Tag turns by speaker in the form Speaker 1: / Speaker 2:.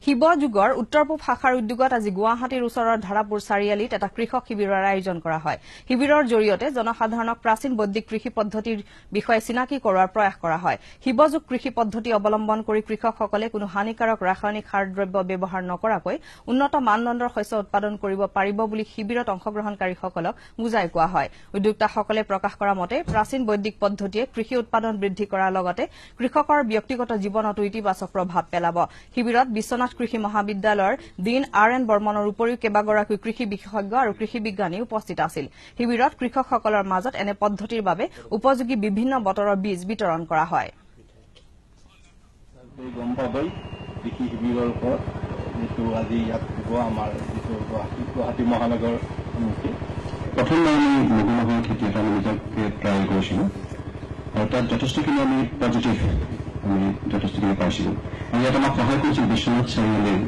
Speaker 1: শিৱ যুগৰ উত্তৰ পূব শাখাৰ উদ্যোগত আজি গুৱাহাটীৰ ওচৰৰ ধাৰাপুৰ চাৰিআলিত এটা কৃষক শিবিৰৰ আয়োজন কৰা হয় শিবিৰৰ জৰিয়তে জনসাধাৰণক প্ৰাচীন বৈদিক কৃষি পদ্ধতিৰ বিষয়ে চিনাকি কৰোৱাৰ প্ৰয়াস কৰা হয় শিৱযুগ কৃষি পদ্ধতি অৱলম্বন কৰি কৃষকসকলে কোনো হানিকাৰক ৰাসায়নিক সাৰ দ্ৰব্য ব্যৱহাৰ নকৰাকৈ উন্নত মানদণ্ডৰ শস্য উৎপাদন কৰিব পাৰিব বুলি শিবিৰত অংশগ্ৰহণকাৰীসকলক বুজাই কোৱা হয় উদ্যোক্তাসকলে প্ৰকাশ কৰা মতে প্ৰাচীন বৈদিক পদ্ধতিয়ে কৃষি উৎপাদন বৃদ্ধি কৰাৰ লগতে কৃষকৰ ব্যক্তিগত জীৱনতো ইতিবাচক প্ৰভাৱ পেলাব শিবিৰত বিশ্বনাথ কৃষি মহাবিদ্যালয়ৰ ডিন আৰ.এন. বৰ্মনৰ উপৰিও কেইবাগৰাকী কৃষি বিশেষজ্ঞ আৰু কৃষি বিজ্ঞানী উপস্থিত আছিল শিবিৰত কৃষকসকলৰ মাজত এনে পদ্ধতিৰ বাবে উপযোগী বিভিন্ন বতৰৰ বীজ বিতৰণ কৰা হয়
Speaker 2: কৃষি শিবিৰৰ ওপৰত যিটো আজি ইয়াত হ'ব আমাৰ যিটো গুৱাহাটী মহানগৰ সমিতি
Speaker 3: প্ৰথমে আমি মগুমাহৰ খেতি এটা নিজকে ট্ৰাই কৰিছিলোঁ আৰু তাত যথেষ্টখিনি আমি পজিটিভ আমি যথেষ্টখিনি পাইছিলোঁ আৰু ইয়াত আমাক সহায় কৰিছিল বিশ্বনাথ চাৰিআলিৰ